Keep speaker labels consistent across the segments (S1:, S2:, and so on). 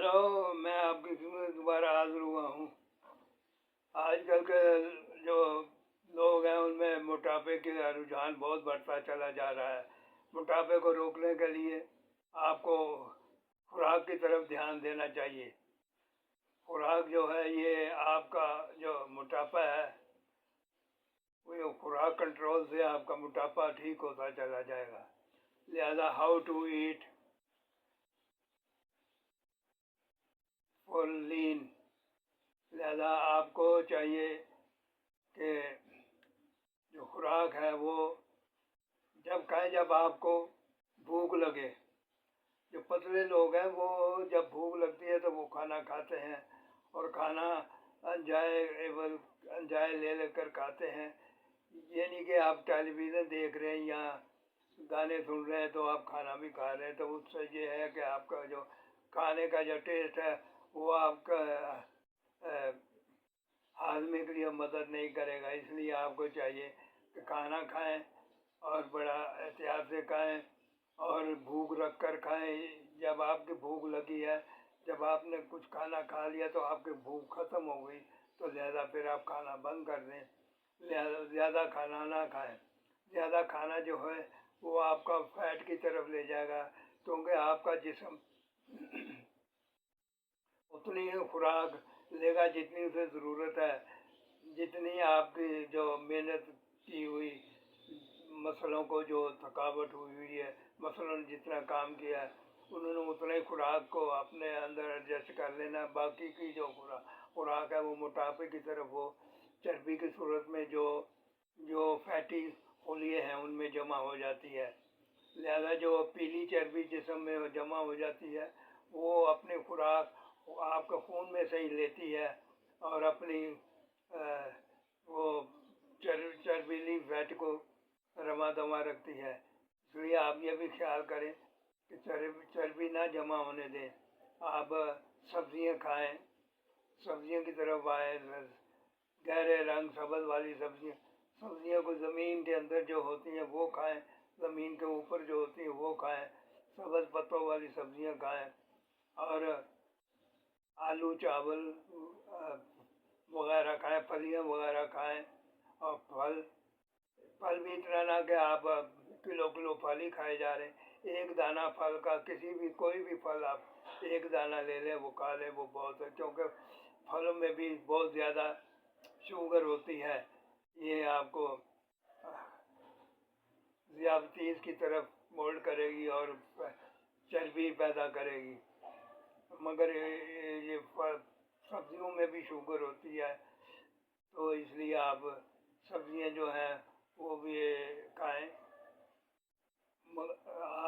S1: Hello, मैं आपकी खिदमत में दोबारा हाजिर हुआ हूँ। आजकल के जो लोग हैं उनमें मोटापे का रुझान बहुत बढ़ता चला जा रहा है। मोटापे को रोकने के लिए आपको खुराक की तरफ ध्यान देना चाहिए। खुराक जो है ये आपका जो मोटापा है वो खुराक कंट्रोल से आपका मोटापा ठीक होता चला जाएगा। लिहाजा हाउ टू ईट फॉर लीन, लिहाजा आपको चाहिए कि जो खुराक है वो जब खाएं जब आपको भूख लगे। जो पतले लोग हैं वो जब भूख लगती है तो वो खाना खाते हैं और खाना अनजाए ले लेकर खाते हैं। ये नहीं कि आप टेलीविज़न देख रहे हैं या गाने सुन रहे हैं तो आप खाना भी खा रहे हैं, तो उससे ये है कि आपका जो खाने का जो टेस्ट है वो आपका हाजमे के लिए मदद नहीं करेगा। इसलिए आपको चाहिए कि खाना खाएं और बड़ा एहतियात से खाएं और भूख रख कर खाएं। जब आपकी भूख लगी है, जब आपने कुछ खाना खा लिया तो आपकी भूख ख़त्म हो गई, तो लिहाजा फिर आप खाना बंद कर दें। लिहाजा ज़्यादा खाना ना खाएं। ज़्यादा खाना जो है वो आपका फैट की तरफ ले जाएगा, क्योंकि आपका जिस्म उतनी ही खुराक लेगा जितनी उसे ज़रूरत है। जितनी आपकी जो मेहनत की हुई मसलों को जो थकावट हुई है, मसलों ने जितना काम किया है उन्होंने उतने खुराक को अपने अंदर एडजस्ट कर लेना। बाकी की जो खुराक है वो मोटापे की तरफ, वो चर्बी की सूरत में जो फैटी खलीए हैं उनमें जमा हो जाती है। लिहाजा जो पीली चर्बी जिस्म में जमा हो जाती है वो अपनी खुराक आपके खून में से ही लेती है और अपनी वो चर्बीली फैट को रमा दमा रखती है। इसलिए आप ये भी ख्याल करें कि चर्बी ना जमा होने दें। आप सब्जियां खाएं, सब्जियों की तरफ आए, गहरे रंग सब्ज़ वाली सब्जियों को ज़मीन के अंदर जो होती हैं वो खाएं, ज़मीन के ऊपर जो होती हैं वो खाएं। सब्ज़ पत्तों वाली सब्जियां खाएं और आलू चावल वगैरह खाएं, फलियां वगैरह खाएं। और फल भी इतना ना कि आप किलो फल ही खाए जा रहे हैं। एक दाना फल का कोई भी फल आप एक दाना ले लें, वो खा लें, वो बहुत है, क्योंकि फलों में भी बहुत ज़्यादा शुगर होती है। ये आपको ज़ियादतीस की तरफ मोल्ड करेगी और चर्बी पैदा करेगी। मगर ये सब्जियों में भी शुगर होती है, तो इसलिए आप सब्जियां जो हैं वो भी खाएं।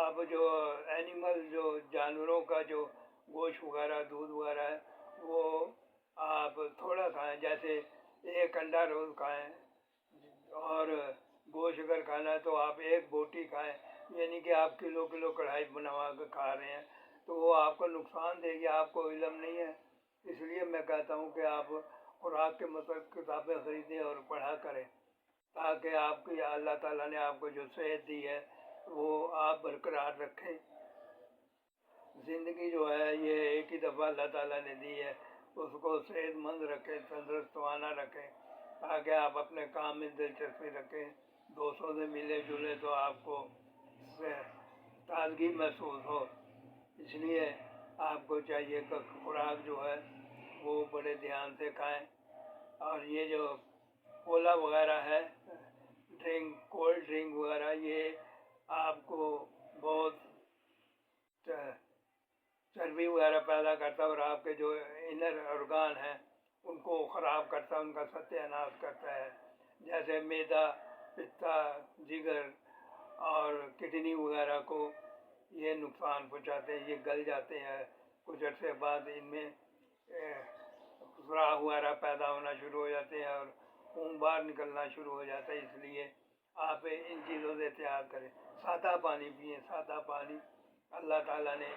S1: आप जो एनिमल जो जानवरों का जो गोश्त वगैरह दूध वगैरह है वो आप थोड़ा खाएं, जैसे एक अंडा रोज़ खाएं। और गोश्त अगर खाना है तो आप एक बोटी खाएं। यानी कि आप किलो कढ़ाई बनवा कर खा रहे हैं तो वो आपको नुकसान देगी, आपको इल्म नहीं है। इसलिए मैं कहता हूँ कि आप खुराक के मतलब किताबें ख़रीदें और पढ़ा करें, ताकि आपकी अल्लाह ताला ने आपको जो सेहत दी है वो आप बरकरार रखें। ज़िंदगी जो है ये एक ही दफ़ा अल्लाह ताला ने दी है, उसको सेहतमंद रखें, तंदुरुस्ताना रखें, ताकि आप अपने काम में दिलचस्पी रखें, दोस्तों से मिले जुले तो आपको ताजगी महसूस हो। इसलिए आपको चाहिए कि खुराक जो है वो बड़े ध्यान से खाएं। और ये जो कोला वगैरह है, कोल्ड ड्रिंक वगैरह, ये आपको बहुत चर्बी वगैरह पैदा करता है और आपके जो इनर ऑर्गन हैं उनको ख़राब करता है, उनका सत्यानाश करता है। जैसे मैदा, पित्ता, जिगर और किडनी वगैरह को ये नुकसान पहुंचाते हैं, ये गल जाते हैं। कुछ अर्से बाद इनमें सुराख वगैरह पैदा होना शुरू हो जाते हैं और खून बाहर निकलना शुरू हो जाता है। इसलिए आप इन चीज़ों से एहतियात करें। सादा पानी पिएं। सादा पानी अल्लाह ताला ने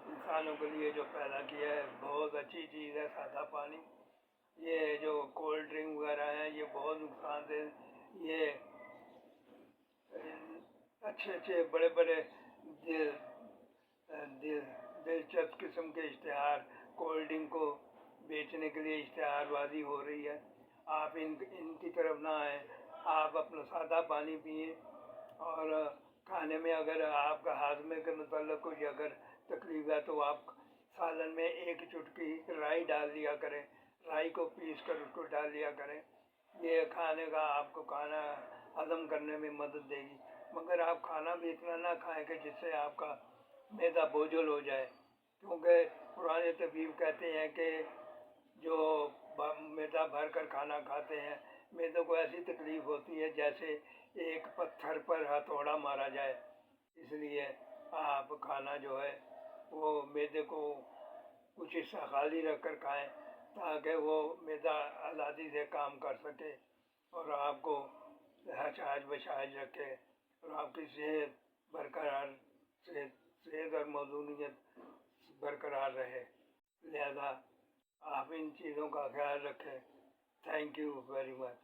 S1: इंसानों के लिए जो पैदा किया है बहुत अच्छी चीज़ है सादा पानी। ये जो कोल्ड ड्रिंक वगैरह हैं ये बहुत नुकसानदेह। ये अच्छे बड़े दिलचस्प किस्म के इश्तिहार کولڈ ڈرنک کو بیچنے کے لیے اشتہاربازی ہو رہی ہے، آپ ان کی طرف نہ آئیں، آپ اپنا سادہ پانی پئیں، اور کھانے میں اگر آپ کا ہاضمے کے متعلق کوئی اگر تکلیف ہے تو آپ سالن میں ایک چٹکی رائی ڈال دیا کریں، رائی کو پیس کر اس کو ڈال دیا کریں، یہ کھانے کا آپ کو کھانا ہضم کرنے میں مدد دے گی۔ مگر آپ کھانا بھی اتنا نہ کھائیں کہ جس سے آپ کا معدہ بوجھل ہو جائے، کیونکہ پرانے طبیب کہتے ہیں کہ جو معدہ بھر کر کھانا کھاتے ہیں، معدے کو ایسی تکلیف ہوتی ہے جیسے ایک پتھر پر ہتھوڑا مارا جائے، اس لیے آپ کھانا جو ہے وہ معدے کو کچھ حصہ خالی رکھ کر کھائیں تاکہ وہ معدہ آزادی سے کام کر سکے اور آپ کو حجاج بشاج رکھے اور آپ کی صحت برقرار صحت اور موضوعیت برقرار رہے، لہذا آپ ان چیزوں کا خیال رکھیں۔ Thank you very much.